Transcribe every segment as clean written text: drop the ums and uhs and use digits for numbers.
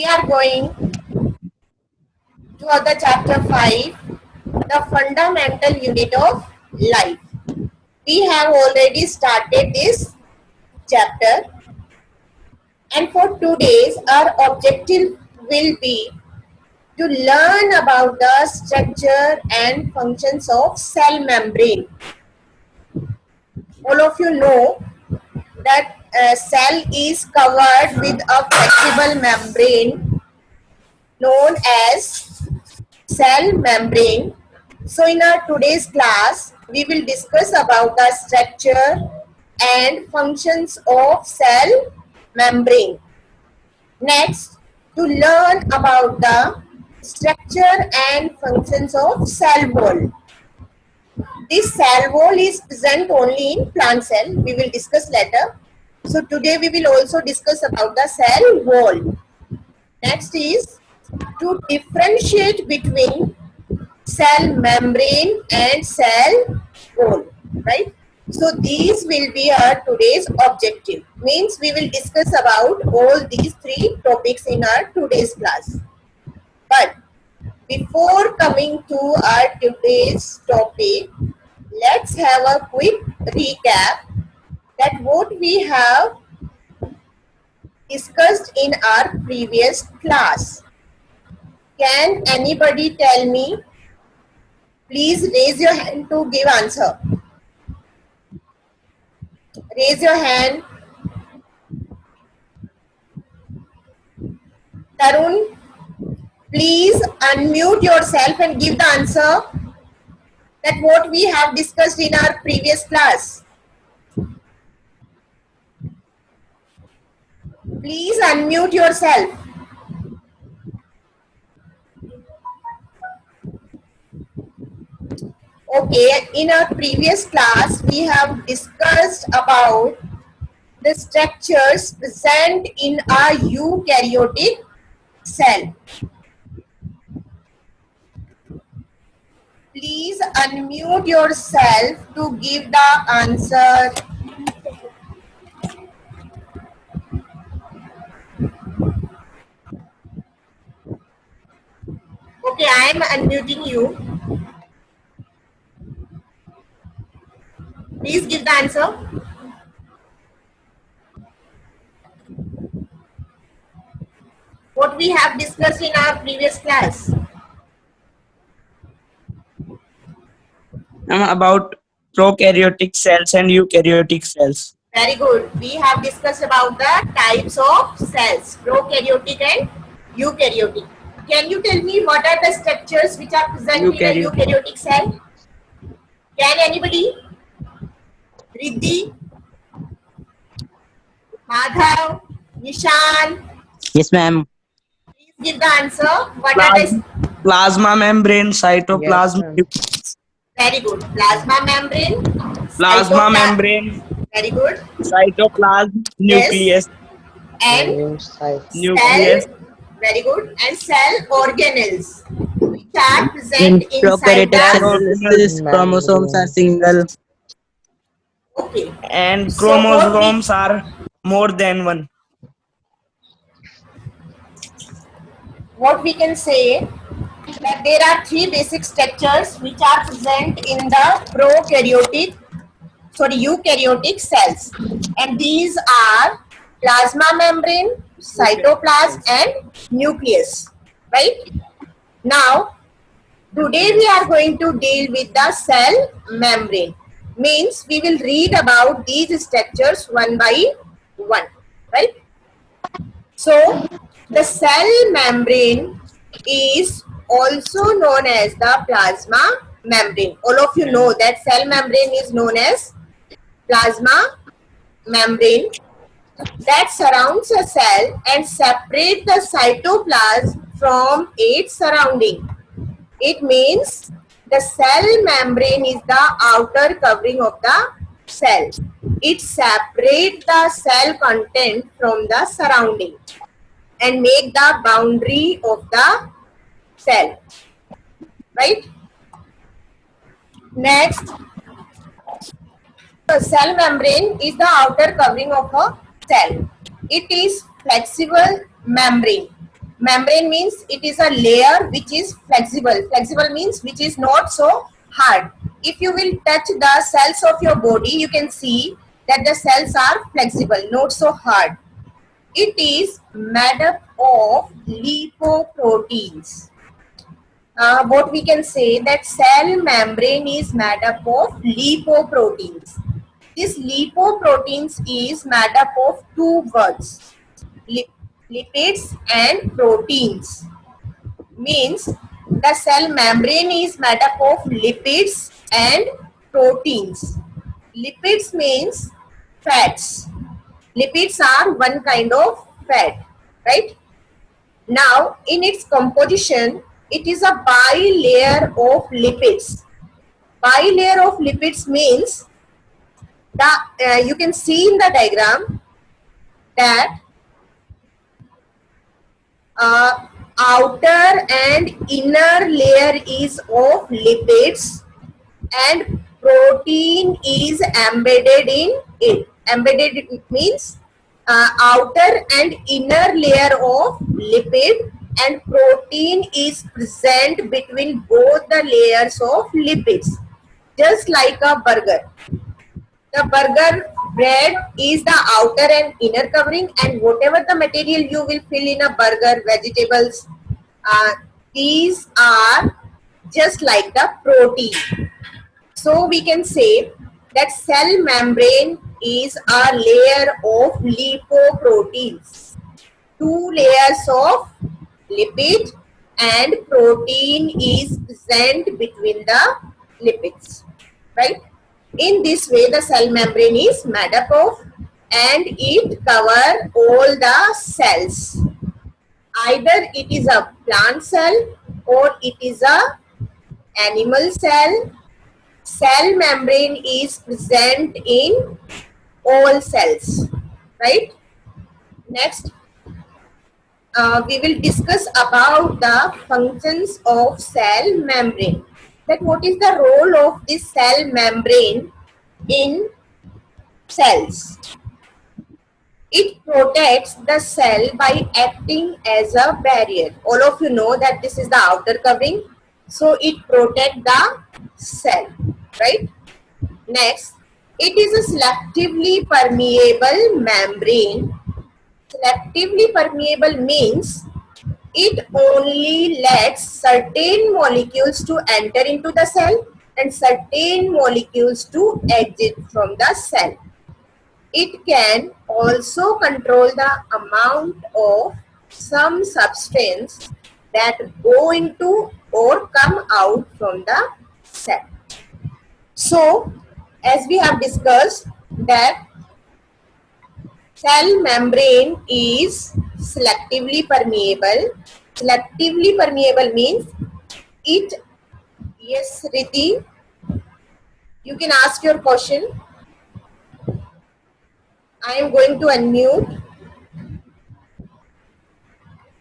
we are going to the chapter 5, the fundamental unit of life. We have already started this chapter, and for today's our objective will be to learn about the structure and functions of cell membrane. All of you know that a cell is covered with a flexible membrane known as cell membrane. So in our today's class, we will discuss about the structure and functions of cell membrane. Next, to learn about the structure and functions of cell wall. This cell wall is present only in plant cell. We will discuss later. So today we will also discuss about the cell wall. Next is to differentiate between cell membrane and cell wall, right? So these will be our today's objective. Means we will discuss about all these three topics in our today's class. But before coming to our today's topic, let's have a quick recap that what we have discussed in our previous class. Can anybody tell me? Please raise your hand to give answer. Raise your hand. Tarun, please unmute yourself and give the answer that what we have discussed in our previous class. Please unmute yourself. Okay, in our previous class, we have discussed about the structures present in a eukaryotic cell. Please unmute yourself to give the answer. Okay, I am unmuting you. Please give the answer. What we have discussed in our previous class. About prokaryotic cells and eukaryotic cells. Very good. We have discussed about the types of cells, prokaryotic and eukaryotic. Can you tell me what are the structures which are present in a eukaryotic cell? Can anybody? Riddhi, Madhav, Nishan. Yes, ma'am. Please give the answer. What are the plasma membrane, cytoplasm. Yes, very good. Plasma membrane. Plasma membrane. Very good. Cytoplasm. Yes. Nucleus. And Nucleus. cell. Very good. And cell organelles which are present inside the Chromosomes are single. okay. And So chromosomes are more than one. what we can say that there are three basic structures which are present in the eukaryotic cells, and these are plasma membrane, cytoplasm, and nucleus. Right? Now, today we are going to deal with the cell membrane. Means we will read about these structures one by one. Right? So, the cell membrane is also known as the plasma membrane. All of you know that cell membrane is known as plasma membrane that surrounds a cell and separate the cytoplasm from its surrounding. It means the cell membrane is the outer covering of the cell. It separates the cell content from the surrounding and make the boundary of the cell. Right? Next, the cell membrane is the outer covering of a cell. It is flexible membrane Membrane means it is a layer which is flexible. Flexible means which is not so hard. If you will touch the cells of your body, you can see that the cells are flexible, not so hard. It is made up of lipoproteins. What we can say that cell membrane is made up of lipoproteins. This lipoproteins is made up of two words, lipids and proteins. Means the cell membrane is made up of lipids and proteins. Lipids means fats. Lipids are one kind of fat, right? Now, in its composition, it is a bilayer of lipids. Bilayer of lipids means the you can see in the diagram that outer and inner layer is of lipids and protein is embedded in it. Embedded means outer and inner layer of lipid and protein is present between both the layers of lipids, just like a burger. The burger bread is the outer and inner covering, and whatever the material you will fill in a burger, vegetables, these are just like the protein. So we can say that cell membrane is a layer of lipoproteins. Two layers of lipid and protein is present between the lipids, right? In this way, the cell membrane is made up of and it covers all the cells. Either it is a plant cell or it is a animal cell. Cell membrane is present in all cells, right? Next, we will discuss about the functions of cell membrane. That what is the role of this cell membrane in cells? It protects the cell by acting as a barrier. All of you know that this is the outer covering. So it protects the cell, right? Next, it is a selectively permeable membrane. Selectively permeable means it only lets certain molecules to enter into the cell and certain molecules to exit from the cell. It can also control the amount of some substance that go into or come out from the cell. So, as we have discussed that cell membrane is selectively permeable. Selectively permeable means it, yes, Riddhi, you can ask your question. I am going to unmute.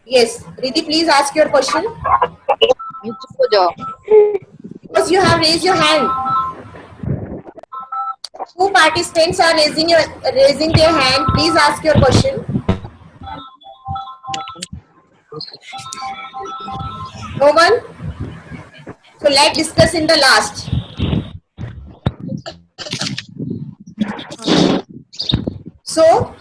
Yes, Riddhi, please ask your question. Because you have raised your hand. Two participants are raising their hand. Please ask your question. No one? So let's discuss in the last. So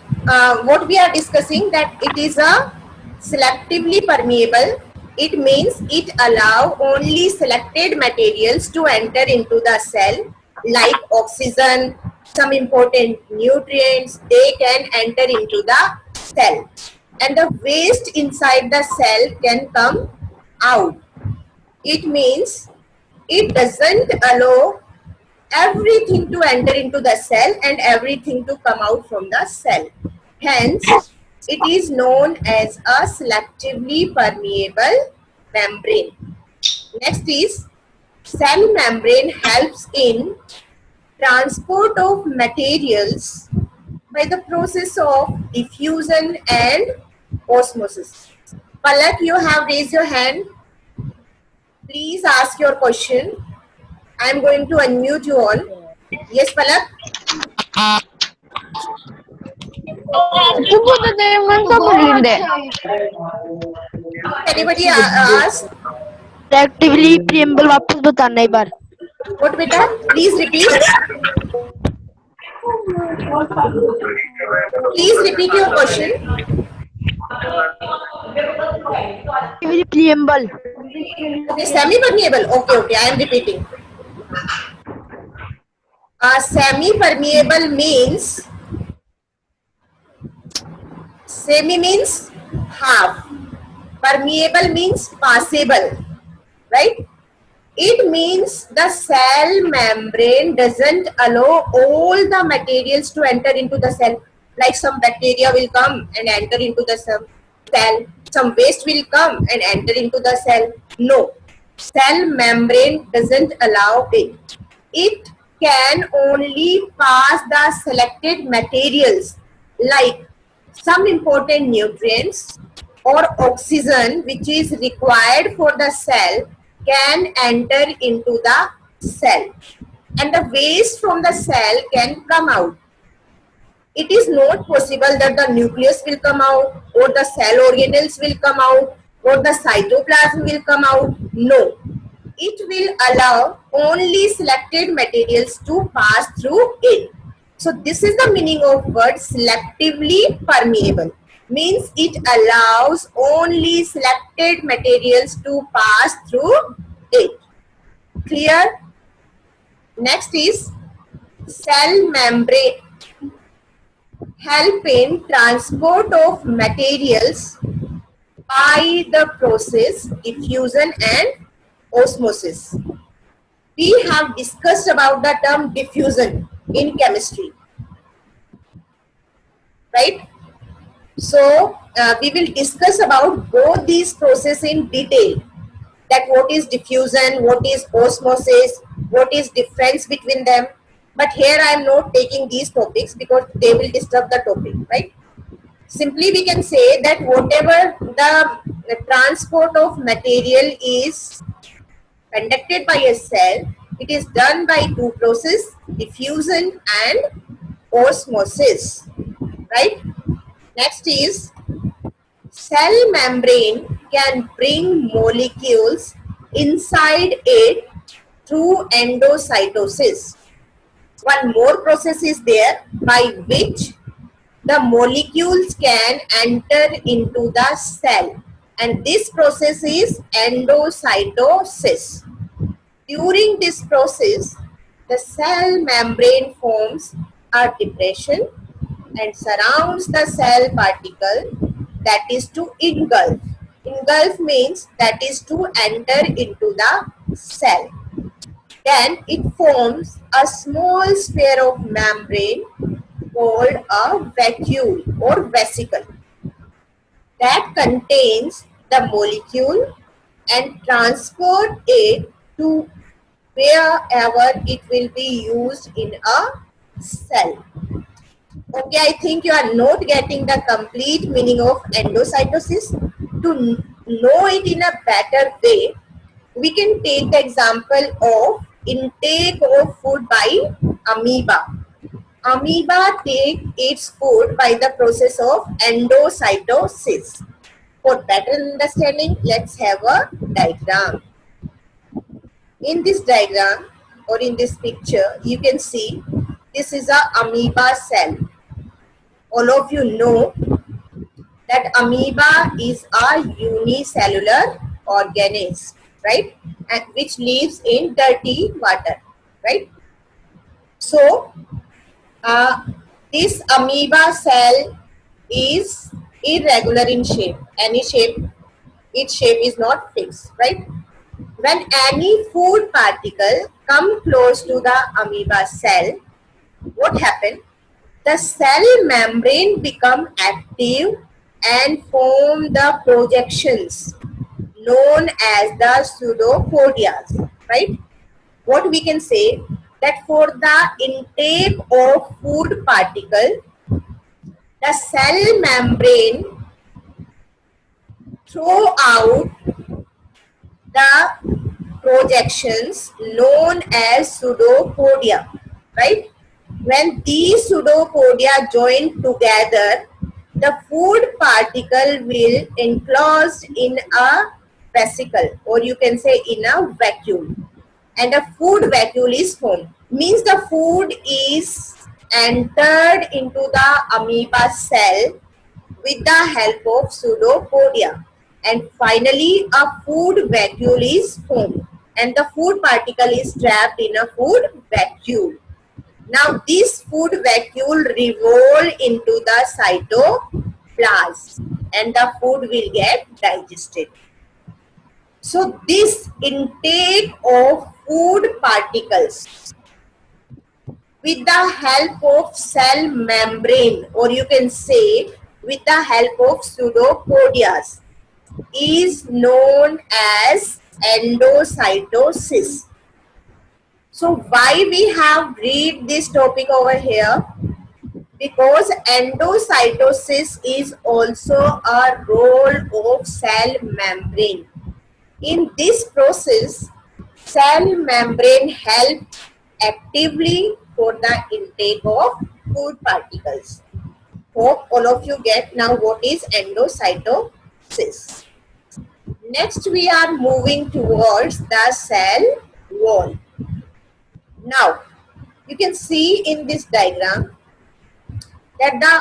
what we are discussing that it is a selectively permeable. It means it allow only selected materials to enter into the cell, like oxygen, some important nutrients, they can enter into the cell. And the waste inside the cell can come out. It means it doesn't allow everything to enter into the cell and everything to come out from the cell. Hence, it is known as a selectively permeable membrane. Next is, cell membrane helps in transport of materials by the process of diffusion and osmosis. Palak, you have raised your hand. Please ask your question. I am going to unmute you all. Yes, Palak? anybody ask? Actively preamble वापस बताना एक बार. What beta? Please repeat. Please repeat your question. Actively preamble. Okay, semi-permeable. Okay. I am repeating. Semi-permeable means, semi means half. Permeable means passable, right? It means the cell membrane doesn't allow all the materials to enter into the cell. Like some bacteria will come and enter into the cell. Some waste will come and enter into the cell. No, cell membrane doesn't allow it. It can only pass the selected materials like some important nutrients or oxygen which is required for the cell can enter into the cell, and the waste from the cell can come out. It is not possible that the nucleus will come out or the cell organelles will come out or the cytoplasm will come out. No, it will allow only selected materials to pass through it. So this is the meaning of word selectively permeable. Means it allows only selected materials to pass through it. Clear? Next is cell membrane help in transport of materials by the process diffusion and osmosis. We have discussed about the term diffusion in chemistry, right? So we will discuss about both these processes in detail, that what is diffusion, what is osmosis, what is difference between them. But here I am not taking these topics because they will disturb the topic, right? Simply we can say that whatever the transport of material is conducted by a cell, it is done by two processes, diffusion and osmosis, right? Next is cell membrane can bring molecules inside it through endocytosis. One more process is there by which the molecules can enter into the cell, and this process is endocytosis. During this process, the cell membrane forms a depression and surrounds the cell particle, that is to engulf. Engulf means that is to enter into the cell. Then it forms a small sphere of membrane called a vacuole or vesicle that contains the molecule and transport it to wherever it will be used in a cell. Okay, I think you are not getting the complete meaning of endocytosis. To know it in a better way, we can take the example of intake of food by amoeba. Amoeba take its food by the process of endocytosis. For better understanding, let's have a diagram. In this diagram or in this picture, you can see this is a amoeba cell. All of you know that amoeba is a unicellular organism, right? And which lives in dirty water, right? So, this amoeba cell is irregular in shape. Any shape, its shape is not fixed, right? When any food particle come close to the amoeba cell, what happens? The cell membrane become active and form the projections known as the pseudopodias, right? What we can say that for the intake of food particle, the cell membrane throw out the projections known as pseudopodia, right? When these pseudopodia join together, the food particle will enclosed in a vesicle, or you can say in a vacuole, and a food vacuole is formed. Means the food is entered into the amoeba cell with the help of pseudopodia, and finally a food vacuole is formed, and the food particle is trapped in a food vacuole. Now this food vacuole revolve into the cytoplasm, and the food will get digested. So this intake of food particles with the help of cell membrane, or you can say with the help of pseudopodias, is known as endocytosis. So why we have read this topic over here? Because endocytosis is also a role of cell membrane. In this process, cell membrane helps actively for the intake of food particles. Hope all of you get now what is endocytosis. Next, we are moving towards the cell wall. Now, you can see in this diagram that the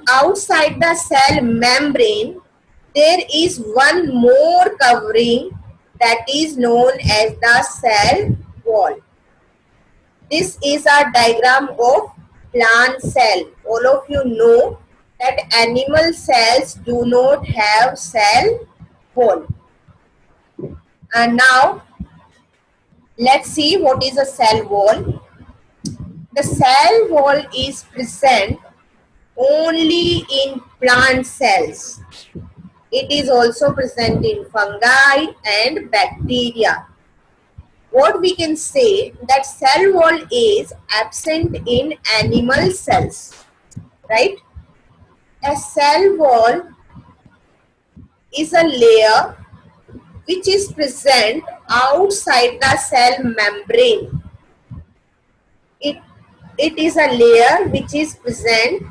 outside the cell membrane, there is one more covering that is known as the cell wall. This is a diagram of plant cell. All of you know that animal cells do not have cell wall. And now let's see what is a cell wall. The cell wall is present only in plant cells. It is also present in fungi and bacteria. What we can say that cell wall is absent in animal cells, right? A cell wall is a layer which is present outside the cell membrane. It is a layer which is present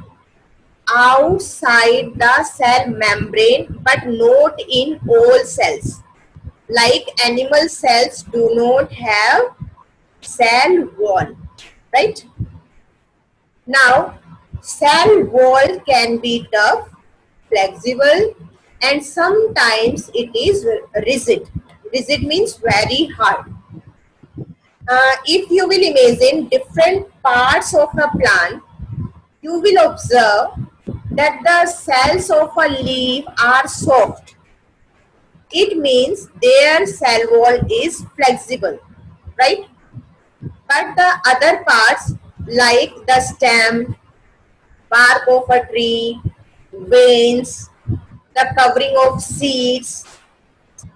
outside the cell membrane but not in all cells. Like animal cells do not have cell wall, right? Now, cell wall can be tough, flexible, and sometimes it is rigid. Rigid means very hard. If you will imagine different parts of a plant, you will observe that the cells of a leaf are soft. It means their cell wall is flexible, right? But the other parts like the stem, bark of a tree, veins, the covering of seeds,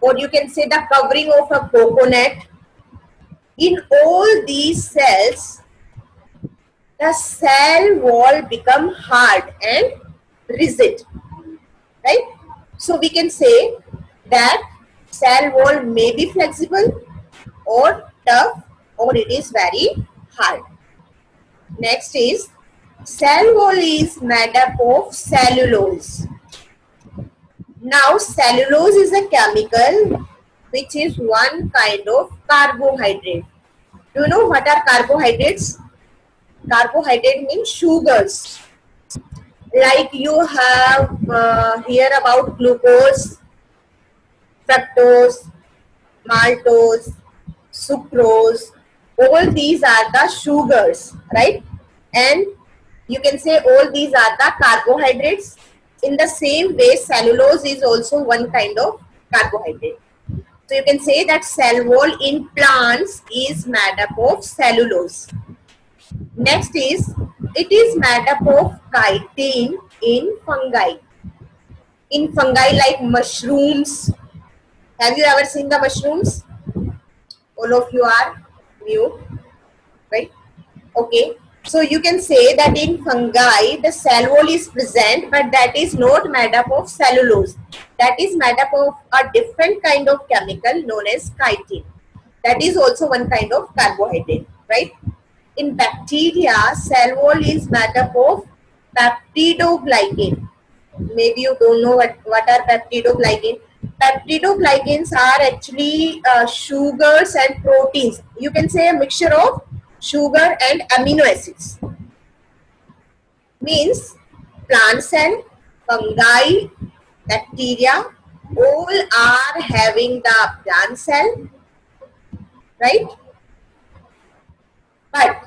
or you can say the covering of a coconut, in all these cells, the cell wall become hard and rigid, right? So we can say that cell wall may be flexible or tough, or it is very hard. Next is cell wall is made up of cellulose. Now cellulose is a chemical which is one kind of carbohydrate. Do you know what are carbohydrates? Carbohydrate means sugars. Like you have hear about glucose, fructose, maltose, sucrose. All these are the sugars, right? And you can say all these are the carbohydrates. In the same way, cellulose is also one kind of carbohydrate. So you can say that cell wall in plants is made up of cellulose. Next is, it is made up of chitin in fungi. In fungi like mushrooms. Have you ever seen the mushrooms? All of you are new, right? Okay. So you can say that in fungi, the cell wall is present, but that is not made up of cellulose. That is made up of a different kind of chemical known as chitin. That is also one kind of carbohydrate, right? In bacteria, cell wall is made up of peptidoglycan. Maybe you don't know what are peptidoglycan. Peptidoglycans are actually sugars and proteins. You can say a mixture of sugar and amino acids. Means plant cell, fungi, bacteria, all are having the plant cell, right? But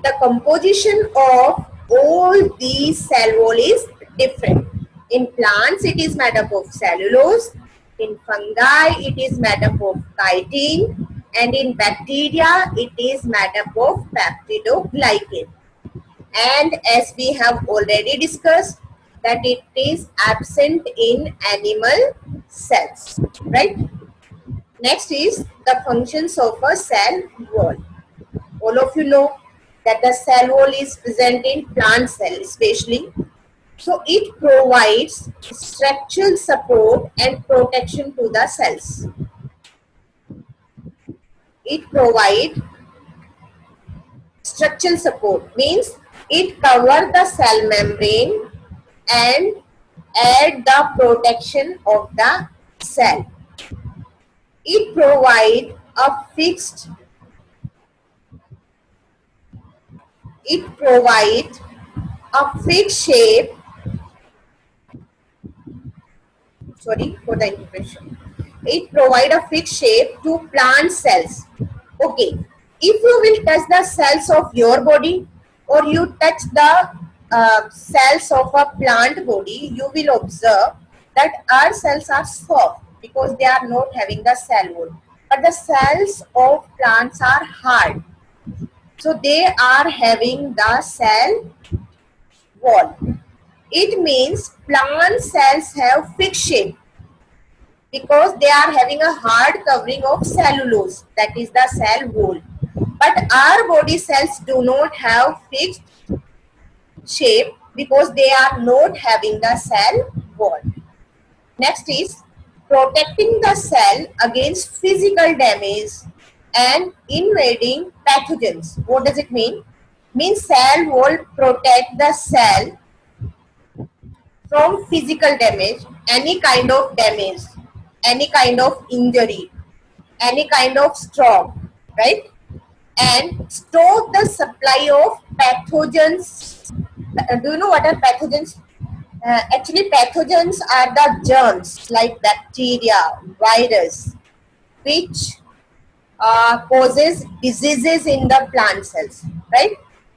the composition of all these cell wall is different. In plants, it is made up of cellulose. In fungi, it is made up of chitin. And in bacteria, it is made up of peptidoglycan. And as we have already discussed, that it is absent in animal cells, right? Next is the functions of a cell wall. All of you know that the cell wall is present in plant cell especially. So it provides structural support and protection to the cells. It provides structural support, means it covers the cell membrane and add the protection of the cell. It provides a fixed shape. Sorry for the interruption. It provides a fixed shape to plant cells. Okay, if you will touch the cells of your body or you touch the cells of a plant body, you will observe that our cells are soft because they are not having the cell wall. But the cells of plants are hard. So they are having the cell wall. It means plant cells have fixed shape because they are having a hard covering of cellulose, that is the cell wall. But our body cells do not have fixed shape because they are not having the cell wall. Next is protecting the cell against physical damage and invading pathogens. What does it mean? Means cell wall protect the cell from physical damage, any kind of damage, any kind of injury, any kind of stroke, right? And stop the supply of pathogens. Do you know what are pathogens? Actually, pathogens are the germs like bacteria, virus, which causes diseases in the plant cells, right?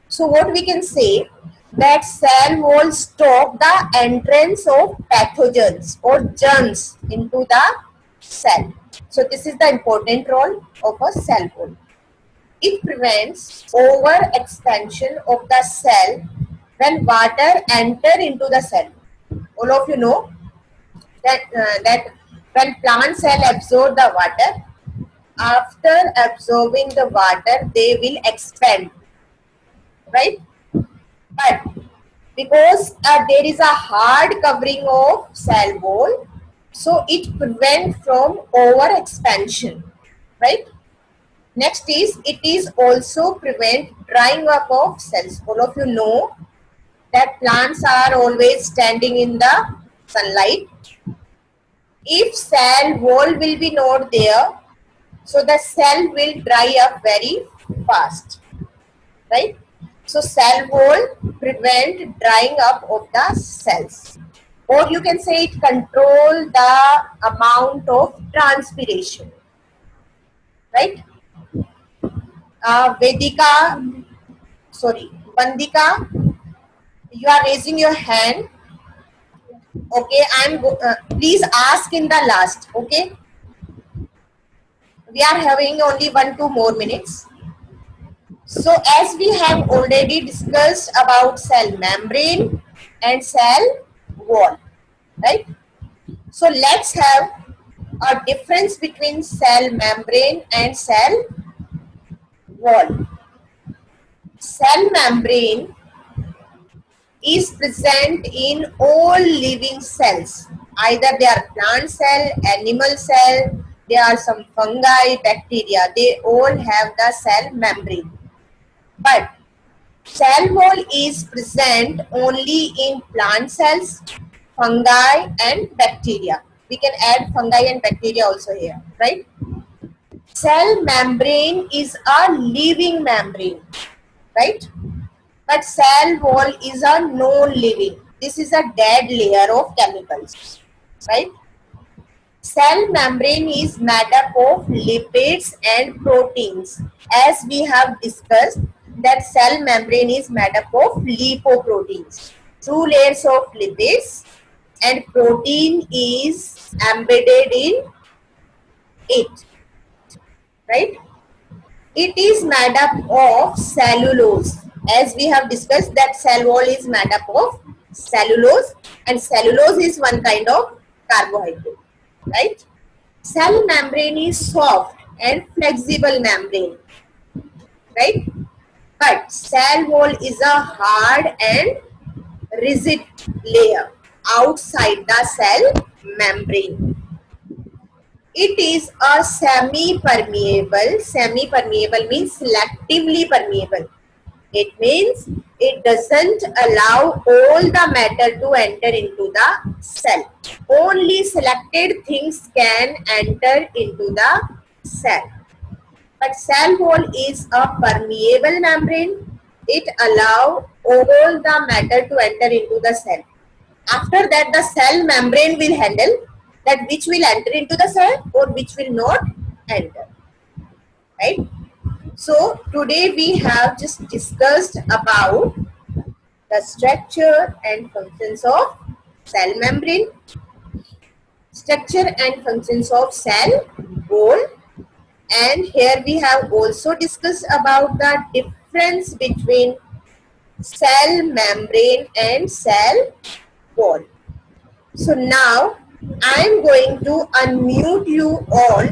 So what we can say, that cell wall stop the entrance of pathogens or germs into the cell. So this is the important role of a cell wall. It prevents over expansion of the cell when water enter into the cell. All of you know that when plant cell absorb the water, after absorbing the water, they will expand, right? But because there is a hard covering of cell wall, so it prevents from over expansion, right? Next is, it is also prevent drying up of cells. All of you know that plants are always standing in the sunlight. If cell wall will be not there, so the cell will dry up very fast, right? So cell wall prevent drying up of the cells, or you can say it control the amount of transpiration, right? Vandika, you are raising your hand. Okay, please ask in the last. Okay, we are having only 1-2 more minutes. So as we have already discussed about cell membrane and cell wall, right? So let's have a difference between cell membrane and cell wall. Cell membrane is present in all living cells. Either they are plant cell, animal cell, there are some fungi, bacteria, they all have the cell membrane. But Cell wall is present only in plant cells, fungi and bacteria. We can add fungi and bacteria also here, right? Cell membrane is a living membrane, right? But cell wall is a non-living. This is a dead layer of chemicals, right? Cell membrane is made up of lipids and proteins. As we have discussed, that cell membrane is made up of lipoproteins. Two layers of lipids and protein is embedded in it, right? It is made up of cellulose. As we have discussed, that cell wall is made up of cellulose, and cellulose is one kind of carbohydrate, right? Cell membrane is soft and flexible membrane, right? But cell wall is a hard and rigid layer outside the cell membrane. It is a semi-permeable. Semi-permeable means selectively permeable. It means it doesn't allow all the matter to enter into the cell. Only selected things can enter into the cell. But cell wall is a permeable membrane. It allows all the matter to enter into the cell. After that, the cell membrane will handle that which will enter into the cell or which will not enter, right? So today we have just discussed about the structure and functions of cell membrane, structure and functions of cell wall, and here we have also discussed about the difference between cell membrane and cell wall. So now I am going to unmute you all